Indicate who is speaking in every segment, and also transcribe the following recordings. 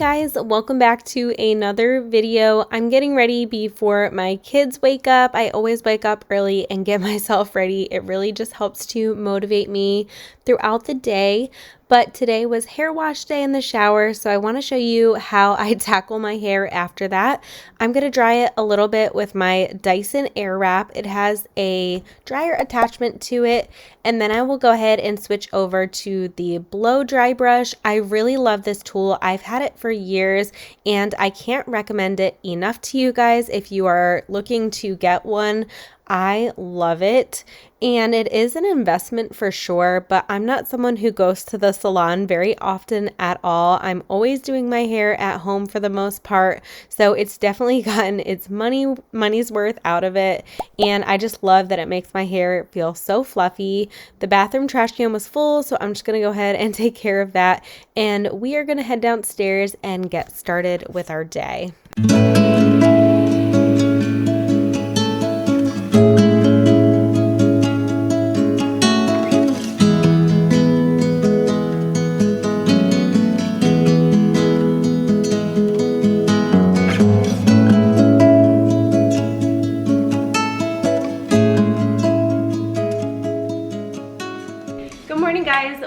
Speaker 1: guys, welcome back to another video. I'm getting ready before my kids wake up. I always wake up early and get myself ready. It really just helps to motivate me throughout the day. But today was hair wash day in the shower, so I want to show you how I tackle my hair after that. I'm going to dry it a little bit with my Dyson Airwrap. It has a dryer attachment to it, and then I will go ahead and switch over to the blow dry brush. I really love this tool. I've had it for years, and I can't recommend it enough to you guys if you are looking to get one. I love it, and it is an investment for sure, but I'm not someone who goes to the salon very often at all. I'm always doing my hair at home for the most part, so it's definitely gotten its money's worth out of it, and I just love that it makes my hair feel so fluffy. The bathroom trash can was full, so I'm just going to go ahead and take care of that, and we are going to head downstairs and get started with our day.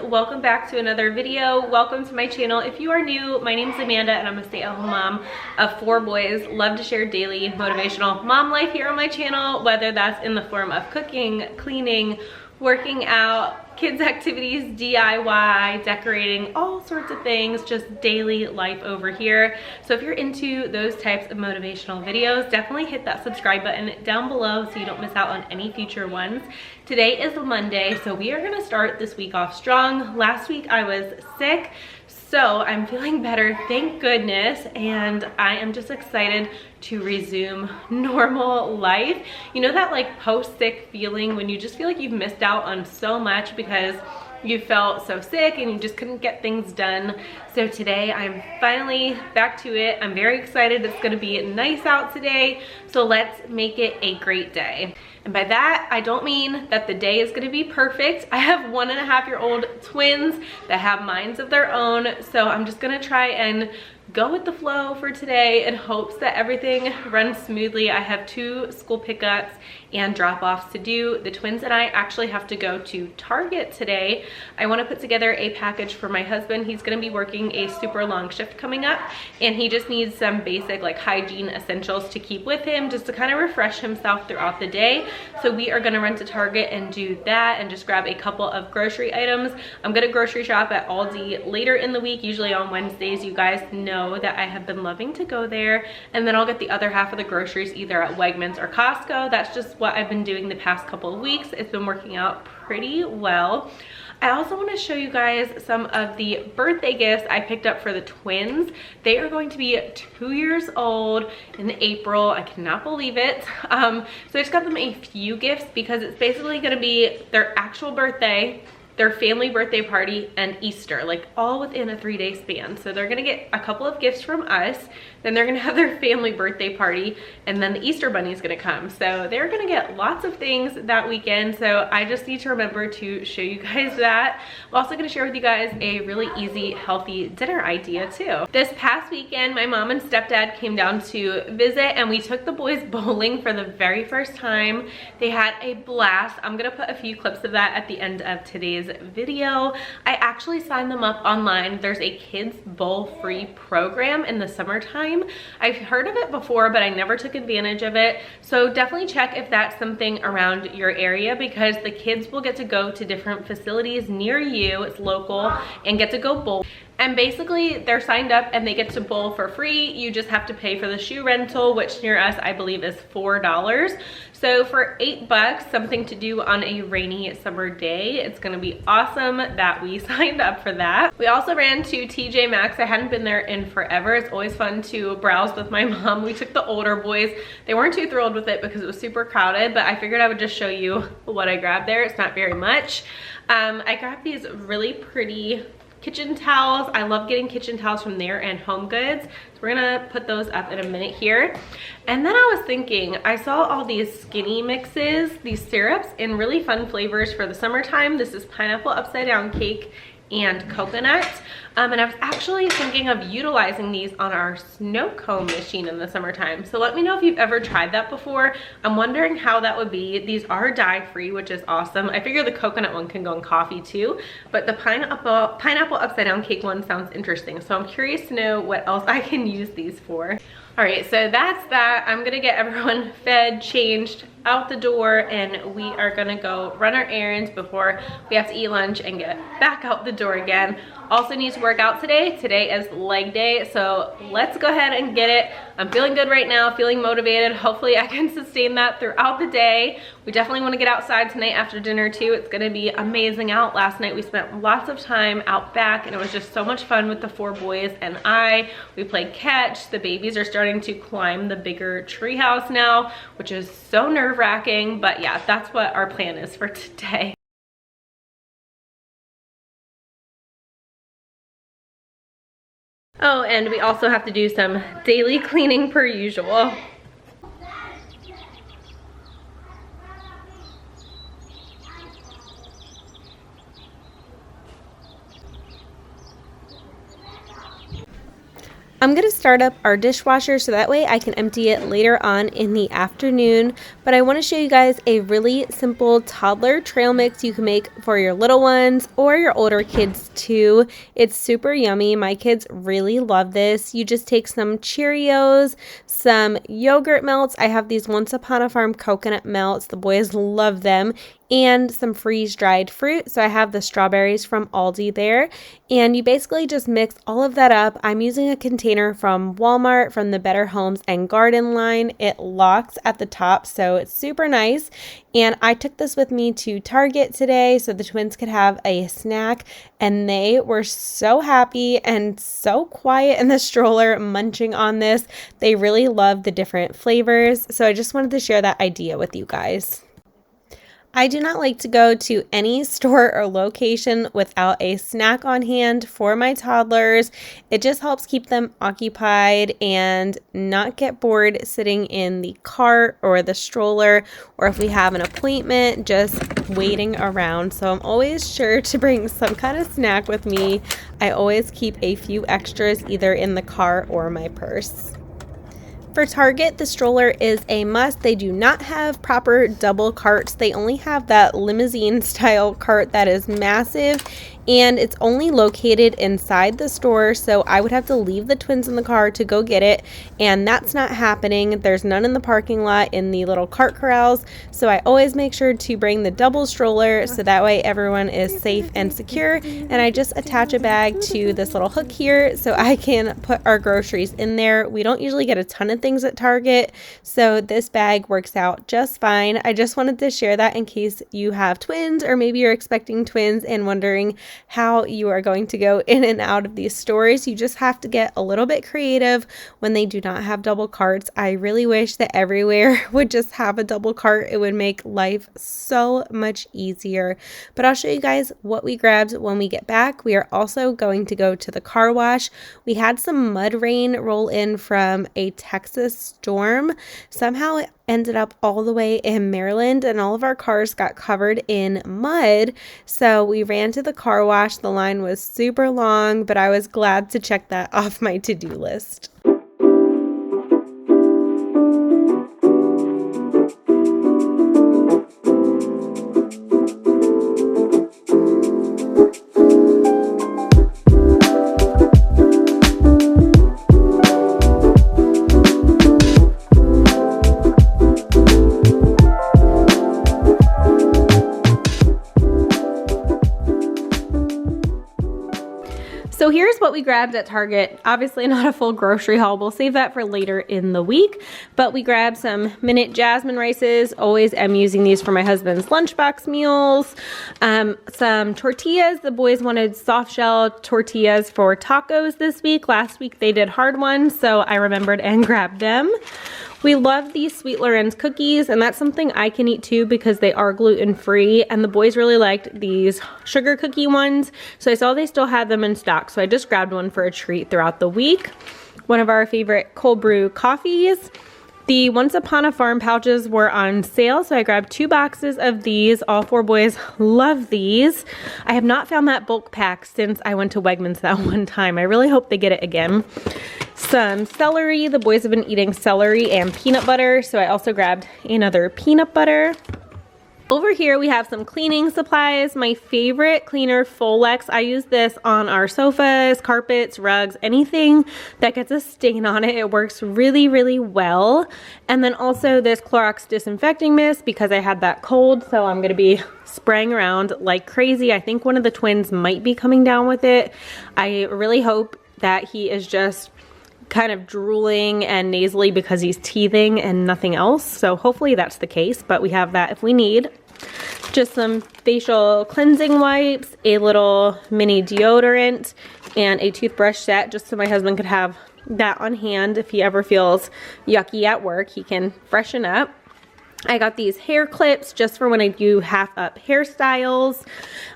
Speaker 1: Welcome back to another video. Welcome to my channel. If you are new, my name is Amanda and I'm a stay-at-home mom of 4 boys. Love to share daily motivational mom life here on my channel, whether that's in the form of cooking, cleaning, working out, kids activities, DIY, decorating, all sorts of things, just daily life over here. So if you're into those types of motivational videos, definitely hit that subscribe button down below so you don't miss out on any future ones. Today is Monday, so we are gonna start this week off strong. Last week I was sick, so I'm feeling better, thank goodness, and I am just excited to resume normal life. You know that like post-sick feeling when you just feel like you've missed out on so much because you felt so sick and you just couldn't get things done. So today I'm finally back to it. I'm very excited. It's gonna be nice out today, so let's make it a great day. And by that, I don't mean that the day is gonna be perfect. I have 1.5-year-old twins that have minds of their own, so I'm just gonna try and go with the flow for today in hopes that everything runs smoothly. I have 2 school pickups and drop-offs to do. The twins and I actually have to go to Target today. I want to put together a package for my husband. He's going to be working a super long shift coming up, and he just needs some basic like hygiene essentials to keep with him just to kind of refresh himself throughout the day. So we are going to run to Target and do that and just grab a couple of grocery items. I'm going to grocery shop at Aldi later in the week, usually on Wednesdays. You guys know that I have been loving to go there, and then I'll get the other half of the groceries either at Wegmans or Costco. That's just what I've been doing the past couple of weeks. It's been working out pretty well. I also want to show you guys some of the birthday gifts I picked up for the twins. They are going to be 2 years old in April. I cannot believe it. So I just got them a few gifts because it's basically going to be their actual birthday, their family birthday party, and Easter, like all within a 3-day span. So they're gonna get a couple of gifts from us, then they're gonna have their family birthday party, and then the Easter bunny is gonna come. So they're gonna get lots of things that weekend. So I just need to remember to show you guys that. I'm also gonna share with you guys a really easy, healthy dinner idea too. This past weekend, my mom and stepdad came down to visit, and we took the boys bowling for the very first time. They had a blast. I'm gonna put a few clips of that at the end of today's video. I actually signed them up online. There's a kids bowl free program in the summertime. I've heard of it before, but I never took advantage of it. So definitely check if that's something around your area, because the kids will get to go to different facilities near you. It's local, and get to go bowl. And basically they're signed up and they get to bowl for free. You just have to pay for the shoe rental, which near us I believe is $4. So for $8, something to do on a rainy summer day. It's gonna be awesome that we signed up for that. We also ran to TJ Maxx. I hadn't been there in forever. It's always fun to browse with my mom. We took the older boys. They weren't too thrilled with it because it was super crowded, but I figured I would just show you what I grabbed there. It's not very much. I grabbed these really pretty kitchen towels. I love getting kitchen towels from there and Home Goods. So we're gonna put those up in a minute here. And then I was thinking, I saw all these skinny mixes, these syrups in really fun flavors for the summertime. This is pineapple upside down cake and coconut. And I was actually thinking of utilizing these on our snow cone machine in the summertime. So let me know if you've ever tried that before. I'm wondering how that would be. These are dye-free, which is awesome. I figure the coconut one can go in coffee too, but the pineapple upside down cake one sounds interesting. So I'm curious to know what else I can use these for. All right, so that's that. I'm gonna get everyone fed, changed, out the door, and we are gonna go run our errands before we have to eat lunch and get back out the door again. Also need to work out today. Today is leg day, so let's go ahead and get it. I'm feeling good right now, feeling motivated. Hopefully I can sustain that throughout the day. We definitely want to get outside tonight after dinner too. It's gonna be amazing out. Last night we spent lots of time out back and it was just so much fun with the 4 boys and I. We played catch. The babies are starting to climb the bigger tree house now, which is so nerve-wracking, but yeah, that's what our plan is for today. Oh, and we also have to do some daily cleaning per usual. I'm gonna start up our dishwasher so that way I can empty it later on in the afternoon, but I wanna show you guys a really simple toddler trail mix you can make for your little ones or your older kids too. It's super yummy. My kids really love this. You just take some Cheerios, some yogurt melts. I have these Once Upon a Farm coconut melts. The boys love them. And some freeze-dried fruit. So I have the strawberries from Aldi there. And you basically just mix all of that up. I'm using a container from Walmart from the Better Homes and Garden line. It locks at the top, so it's super nice. And I took this with me to Target today so the twins could have a snack. And they were so happy and so quiet in the stroller munching on this. They really love the different flavors. So I just wanted to share that idea with you guys. I do not like to go to any store or location without a snack on hand for my toddlers. It just helps keep them occupied and not get bored sitting in the cart or the stroller, or if we have an appointment, just waiting around. So I'm always sure to bring some kind of snack with me. I always keep a few extras either in the car or my purse. For Target, the stroller is a must. They do not have proper double carts. They only have that limousine style cart that is massive and it's only located inside the store, so I would have to leave the twins in the car to go get it, and that's not happening. There's none in the parking lot in the little cart corrals, so I always make sure to bring the double stroller so that way everyone is safe and secure. And I just attach a bag to this little hook here so I can put our groceries in there. We don't usually get a ton of things at Target, so this bag works out just fine. I just wanted to share that in case you have twins or maybe you're expecting twins and wondering how you are going to go in and out of these stores. You just have to get a little bit creative when they do not have double carts. I really wish that everywhere would just have a double cart. It would make life so much easier. But I'll show you guys what we grabbed when we get back. We are also going to go to the car wash. We had some mud rain roll in from a Texas storm. Somehow it ended up all the way in Maryland and all of our cars got covered in mud. So we ran to the car wash. The line was super long, but I was glad to check that off my to-do list. So here's what we grabbed at Target. Obviously not a full grocery haul. We'll save that for later in the week. But we grabbed some minute jasmine rices. Always am using these for my husband's lunchbox meals. Some tortillas. The boys wanted soft shell tortillas for tacos this week. Last week they did hard ones, so I remembered and grabbed them. We love these Sweet Lorenz cookies, and that's something I can eat too because they are gluten-free, and the boys really liked these sugar cookie ones, so I saw they still had them in stock, so I just grabbed one for a treat throughout the week. One of our favorite cold brew coffees, The Once Upon a Farm pouches were on sale, so I grabbed 2 boxes of these. All 4 boys love these. I have not found that bulk pack since I went to Wegmans that one time. I really hope they get it again. Some celery. The boys have been eating celery and peanut butter, so I also grabbed another peanut butter. Over here we have some cleaning supplies. My favorite cleaner, Folex. I use this on our sofas, carpets, rugs, anything that gets a stain on it. It works really, really well. And then also this Clorox disinfecting mist because I had that cold, so I'm gonna be spraying around like crazy. I think one of the twins might be coming down with it. I really hope that he is just kind of drooling and nasally because he's teething and nothing else. So hopefully that's the case, but we have that if we need. Just some facial cleansing wipes, a little mini deodorant, and a toothbrush set just so my husband could have that on hand if he ever feels yucky at work. He can freshen up. I got these hair clips just for when I do half up hairstyles.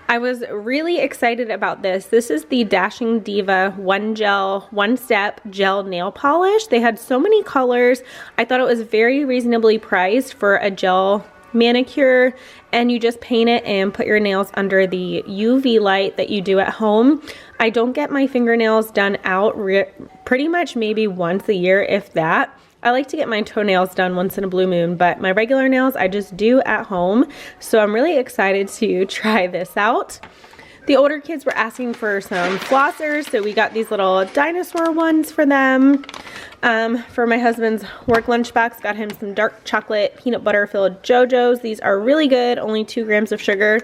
Speaker 1: I was really excited about this. This is the Dashing Diva One Step Gel Nail Polish. They had so many colors. I thought it was very reasonably priced for a gel manicure, and you just paint it and put your nails under the UV light that you do at home. I don't get my fingernails done out pretty much maybe once a year, if that. I like to get my toenails done once in a blue moon, but my regular nails I just do at home. So I'm really excited to try this out. The older kids were asking for some flossers, so we got these little dinosaur ones for them. For my husband's work lunchbox, got him some dark chocolate peanut butter filled JoJo's. These are really good, only 2 grams of sugar.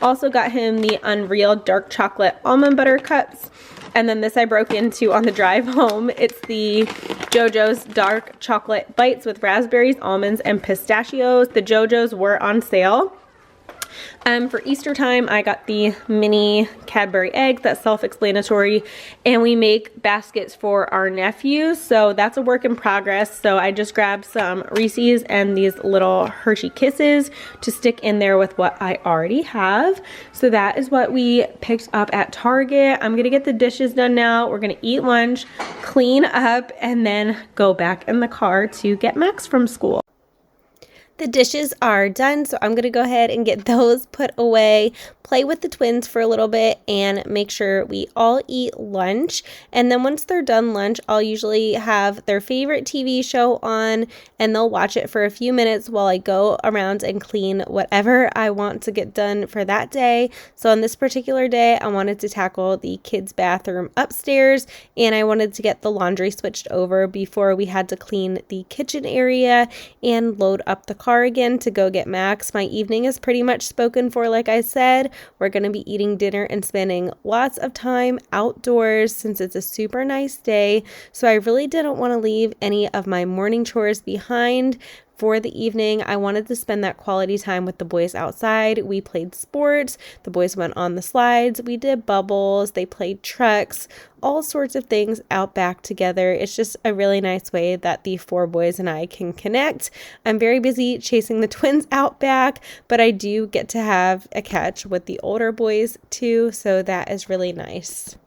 Speaker 1: Also got him the Unreal dark chocolate almond butter cups. And then this I broke into on the drive home. It's the JoJo's dark chocolate bites with raspberries, almonds, and pistachios. The JoJo's were on sale. For Easter time, I got the mini Cadbury eggs. That's self-explanatory. And we make baskets for our nephews. So that's a work in progress. So I just grabbed some Reese's and these little Hershey Kisses to stick in there with what I already have. So that is what we picked up at Target. I'm going to get the dishes done now. We're going to eat lunch, clean up, and then go back in the car to get Max from school. The dishes are done, so I'm going to go ahead and get those put away, play with the twins for a little bit, and make sure we all eat lunch. And then once they're done lunch, I'll usually have their favorite TV show on, and they'll watch it for a few minutes while I go around and clean whatever I want to get done for that day. So on this particular day, I wanted to tackle the kids' bathroom upstairs, and I wanted to get the laundry switched over before we had to clean the kitchen area and load up the car again to go get Max. My evening is pretty much spoken for, like I said. We're going to be eating dinner and spending lots of time outdoors since it's a super nice day. So I really didn't want to leave any of my morning chores behind. For the evening, I wanted to spend that quality time with the boys outside. We played sports, the boys went on the slides, we did bubbles, they played trucks, all sorts of things out back together. It's just a really nice way that the 4 boys and I can connect. I'm very busy chasing the twins out back, but I do get to have a catch with the older boys too, so that is really nice.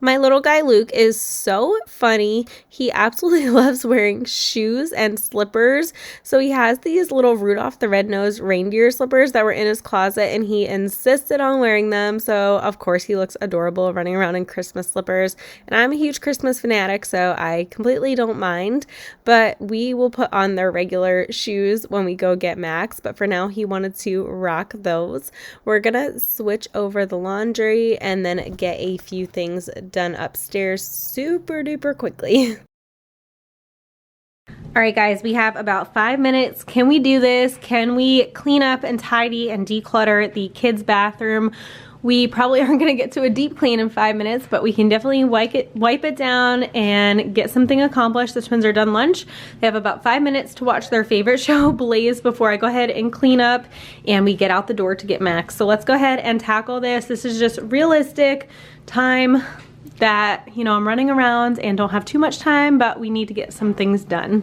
Speaker 1: My little guy Luke is so funny. He absolutely loves wearing shoes and slippers. So he has these little Rudolph the Red-Nosed Reindeer slippers that were in his closet, and he insisted on wearing them. So of course he looks adorable running around in Christmas slippers. And I'm a huge Christmas fanatic, so I completely don't mind. But we will put on their regular shoes when we go get Max. But for now, he wanted to rock those. We're gonna switch over the laundry and then get a few things done upstairs super duper quickly. All right, guys, we have about 5 minutes. Can we do this? Can we clean up and tidy and declutter the kids' bathroom? We probably aren't gonna get to a deep clean in 5 minutes, but we can definitely wipe it down and get something accomplished. The twins are done lunch. They have about 5 minutes to watch their favorite show, Blaze, before I go ahead and clean up and we get out the door to get Max. So let's go ahead and tackle this. This is just realistic time that, you know, I'm running around and don't have too much time, but we need to get some things done.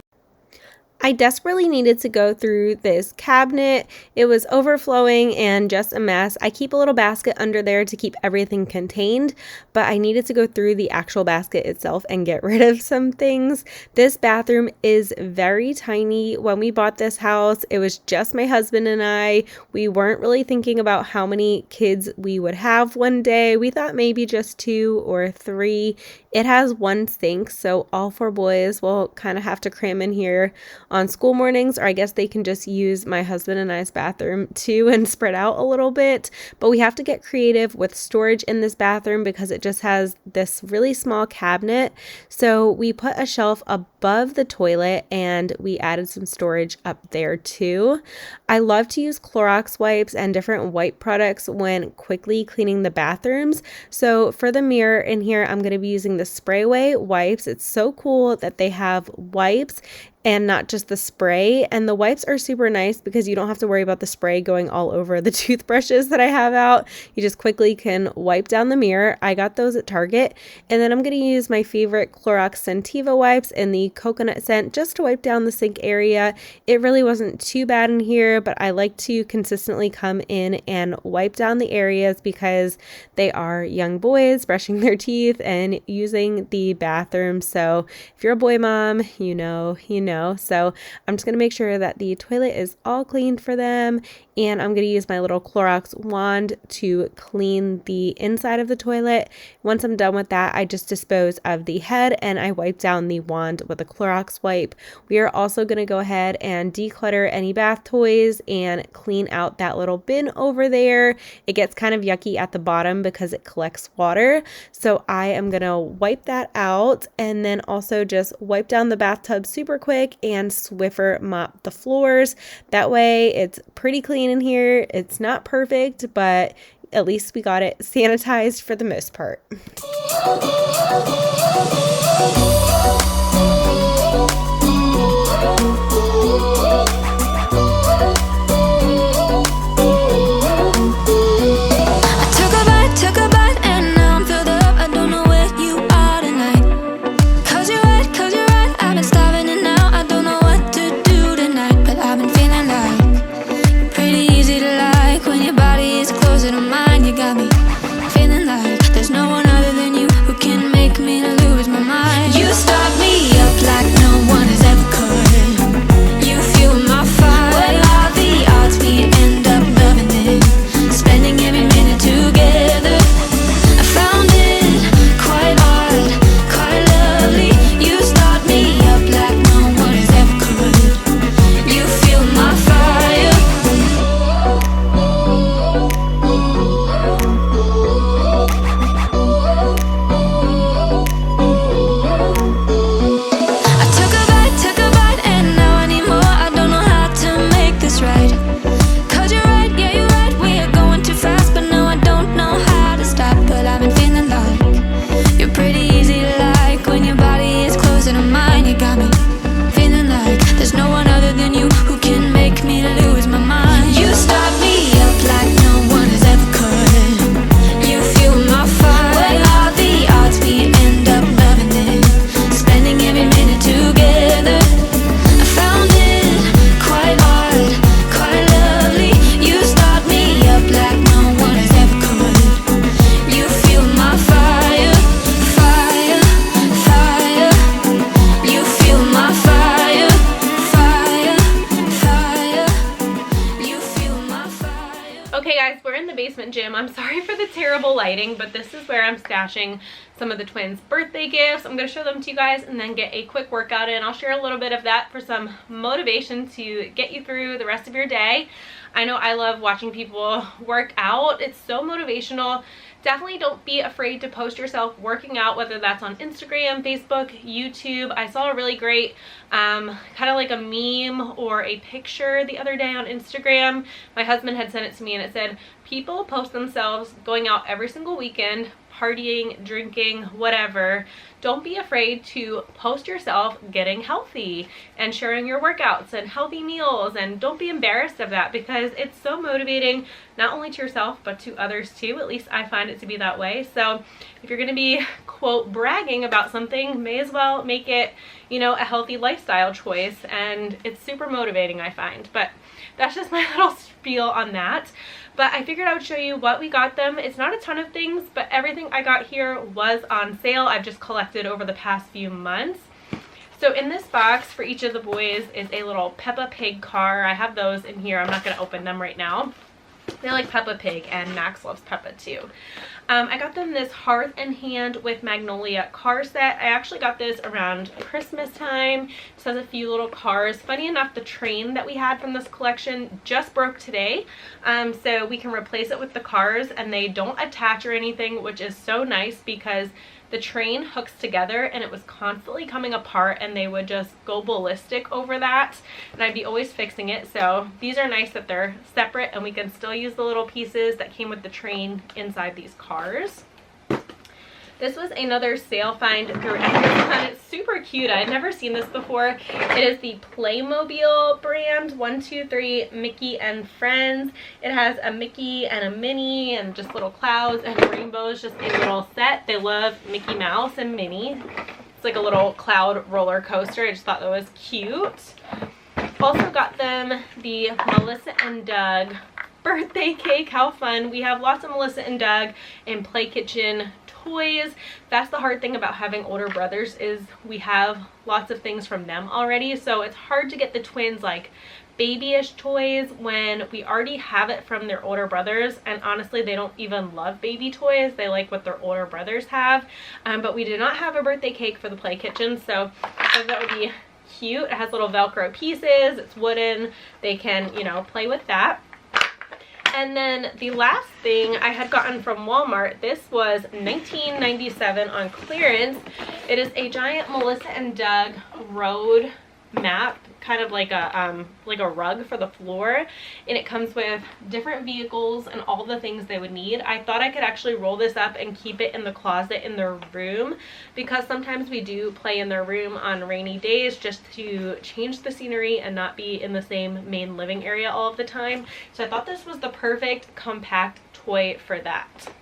Speaker 1: I desperately needed to go through this cabinet. It was overflowing and just a mess. I keep a little basket under there to keep everything contained, but I needed to go through the actual basket itself and get rid of some things. This bathroom is very tiny. When we bought this house, it was just my husband and I. We weren't really thinking about how many kids we would have one day. We thought maybe just 2 or 3. It has 1 sink, so all 4 boys will kind of have to cram in here on school mornings, or I guess they can just use my husband and I's bathroom too and spread out a little bit. But we have to get creative with storage in this bathroom because it just has this really small cabinet. So we put a shelf above the toilet and we added some storage up there too. I love to use Clorox wipes and different wipe products when quickly cleaning the bathrooms. So for the mirror in here, I'm going to be using the Sprayway wipes. It's so cool that they have wipes and not just the spray. And the wipes are super nice because you don't have to worry about the spray going all over the toothbrushes that I have out. You just quickly can wipe down the mirror. I got those at Target. And then I'm going to use my favorite Clorox Scentiva wipes in the coconut scent just to wipe down the sink area. It really wasn't too bad in here, but I like to consistently come in and wipe down the areas because they are young boys brushing their teeth and using the bathroom. So if you're a boy mom, you know. So I'm just going to make sure that the toilet is all cleaned for them, and I'm going to use my little Clorox wand to clean the inside of the toilet. Once I'm done with that, I just dispose of the head and I wipe down the wand with a Clorox wipe. We are also going to go ahead and declutter any bath toys and clean out that little bin over there. It gets kind of yucky at the bottom because it collects water. So I am going to wipe that out and then also just wipe down the bathtub super quick and Swiffer mop the floors. That way it's pretty clean in here. It's not perfect, but at least we got it sanitized for the most part. Okay guys, we're in the basement gym. I'm sorry for the terrible lighting, but this is where I'm stashing some of the twins' birthday gifts. I'm going to show them to you guys and then get a quick workout in. I'll share a little bit of that for some motivation to get you through the rest of your day. I know I love watching people work out. It's so motivational. Definitely don't be afraid to post yourself working out, whether that's on Instagram, Facebook, YouTube. I saw a really great kind of like a meme or a picture the other day on Instagram. My husband had sent it to me and it said, people post themselves going out every single weekend, partying, drinking, whatever. Don't be afraid to post yourself getting healthy and sharing your workouts and healthy meals, and don't be embarrassed of that because it's so motivating, not only to yourself but to others too. At least I find it to be that way. So if you're going to be quote bragging about something, may as well make it you know, a healthy lifestyle choice, and it's super motivating, I find. But that's just my little spiel on that. But I figured I would show you what we got them. It's not a ton of things, but everything I got here was on sale. I've just collected over the past few months. So in this box for each of the boys is a little Peppa Pig car. I have those in here. I'm not going to open them right now. They like Peppa Pig, and Max loves Peppa too. I got them this Hearth and Hand with Magnolia car set. I actually got this around Christmas time. It has a few little cars. Funny enough, the train that we had from this collection just broke today. So we can replace it with the cars, and they don't attach or anything, which is so nice because the train hooks together and it was constantly coming apart, and they would just go ballistic over that, and I'd be always fixing it. So these are nice that they're separate and we can still use the little pieces that came with the train inside these cars. This was another sale find through Amazon. It's super cute. I had never seen this before. It is the Playmobil brand, 123 Mickey and Friends. It has a Mickey and a Minnie and just little clouds and rainbows, just a little set. They love Mickey Mouse and Minnie. It's like a little cloud roller coaster. I just thought that was cute. Also got them the Melissa and Doug birthday cake. How fun. We have lots of Melissa and Doug in Play Kitchen toys. That's the hard thing about having older brothers, is we have lots of things from them already, so it's hard to get the twins like babyish toys when we already have it from their older brothers. And honestly, they don't even love baby toys. They like what their older brothers have. But we did not have a birthday cake for the Play Kitchen, so I thought that would be cute. It has little Velcro pieces. It's wooden. They can, you know, play with that. And then the last thing I had gotten from Walmart, this was $19.97 on clearance. It is a giant Melissa and Doug road map, kind of like a rug for the floor, and it comes with different vehicles and all the things they would need. I thought I could actually roll this up and keep it in the closet in their room, because sometimes we do play in their room on rainy days just to change the scenery and not be in the same main living area all of the time. So I thought this was the perfect compact toy for that.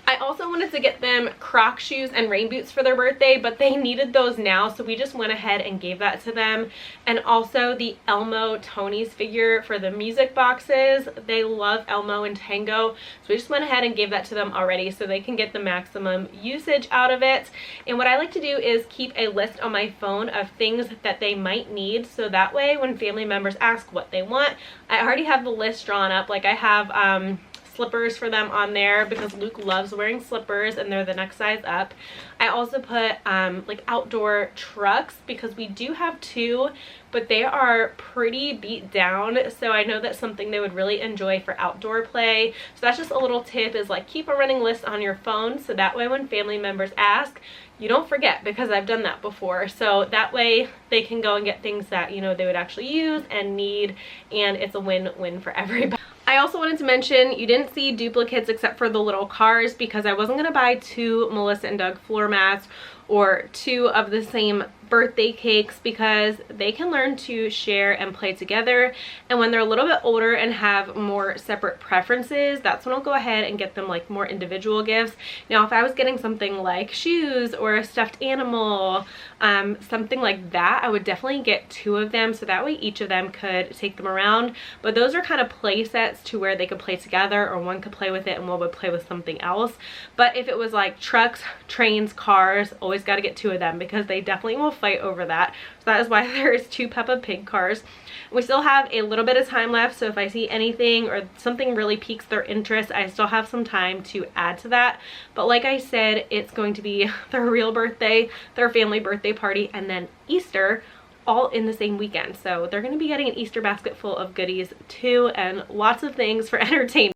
Speaker 1: I also wanted to get them Croc shoes and rain boots for their birthday, but they needed those now, so we just went ahead and gave that to them. And also the Elmo Tony's figure for the music boxes. They love Elmo and Tango, so we just went ahead and gave that to them already so they can get the maximum usage out of it. And what I like to do is keep a list on my phone of things that they might need, so that way when family members ask what they want, I already have the list drawn up. Like I have slippers for them on there because Luke loves wearing slippers and they're the next size up. I also put like outdoor trucks, because we do have two, but they are pretty beat down, so I know that's something they would really enjoy for outdoor play. So that's just a little tip, is like keep a running list on your phone, so that way when family members ask, you don't forget, because I've done that before. So that way they can go and get things that, you know, they would actually use and need, and it's a win-win for everybody. I also wanted to mention, you didn't see duplicates except for the little cars, because I wasn't going to buy two Melissa and Doug floor mats or two of the same birthday cakes, because they can learn to share and play together. And when they're a little bit older and have more separate preferences, that's when I'll go ahead and get them like more individual gifts. Now, if I was getting something like shoes or a stuffed animal, something like that, I would definitely get two of them, so that way each of them could take them around. But those are kind of play sets to where they could play together, or one could play with it and one would play with something else. But if it was like trucks, trains, cars, always got to get two of them, because they definitely will fight over that. So that is why there's two Peppa Pig cars. We still have a little bit of time left, so if I see anything or something really piques their interest, I still have some time to add to that. But like I said, it's going to be their real birthday, their family birthday party, and then Easter, all in the same weekend. So they're going to be getting an Easter basket full of goodies too, and lots of things for entertainment.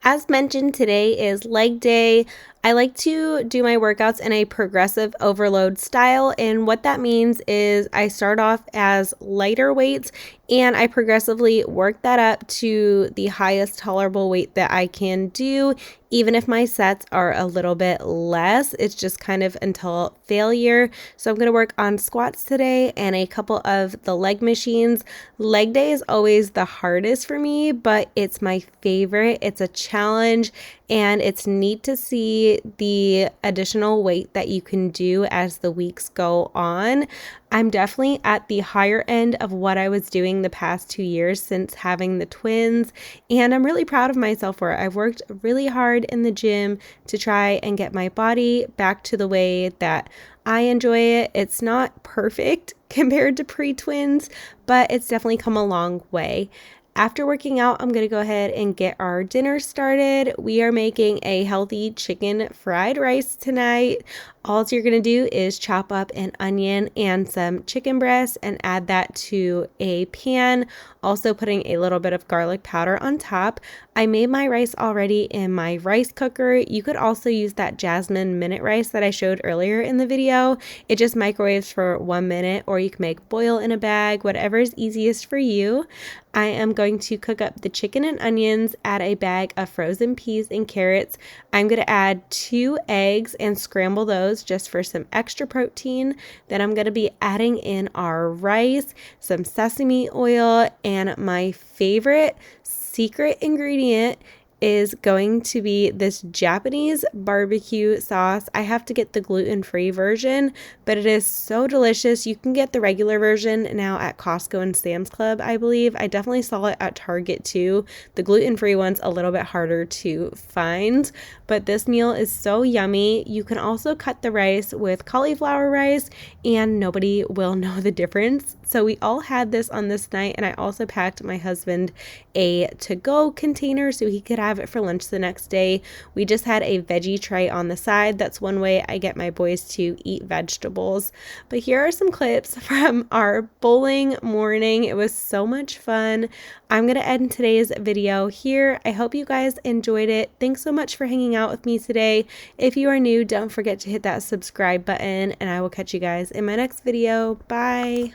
Speaker 2: As mentioned, today is leg day. I like to do my workouts in a progressive overload style, and what that means is I start off as lighter weights and I progressively work that up to the highest tolerable weight that I can do. Even if my sets are a little bit less, it's just kind of until failure. So I'm going to work on squats today and a couple of the leg machines. Leg day is always the hardest for me, but it's my favorite. It's a challenge, and it's neat to see the additional weight that you can do as the weeks go on. I'm definitely at the higher end of what I was doing the past 2 years since having the twins, and I'm really proud of myself for it. I've worked really hard in the gym to try and get my body back to the way that I enjoy it. It's not perfect compared to pre-twins, but it's definitely come a long way. After working out, I'm going to go ahead and get our dinner started. We are making a healthy chicken fried rice tonight. All you're going to do is chop up an onion and some chicken breast and add that to a pan, also putting a little bit of garlic powder on top. I made my rice already in my rice cooker. You could also use that jasmine minute rice that I showed earlier in the video. It just microwaves for 1 minute, or you can make boil in a bag, whatever is easiest for you. I am going to cook up the chicken and onions, add a bag of frozen peas and carrots. I'm going to add 2 eggs and scramble those just for some extra protein. Then I'm going to be adding in our rice, some sesame oil, and my favorite secret ingredient is going to be this Japanese barbecue sauce. I have to get the gluten-free version, but it is so delicious. You can get the regular version now at Costco and Sam's Club, I believe. I definitely saw it at Target too. The gluten-free one's a little bit harder to find, but this meal is so yummy. You can also cut the rice with cauliflower rice, and nobody will know the difference. So we all had this on this night, and I also packed my husband a to-go container so he could have it for lunch the next day. We just had a veggie tray on the side. That's one way I get my boys to eat vegetables. But here are some clips from our bowling morning. It was so much fun. I'm going to end today's video here. I hope you guys enjoyed it. Thanks so much for hanging out with me today. If you are new, don't forget to hit that subscribe button, and I will catch you guys in my next video. Bye.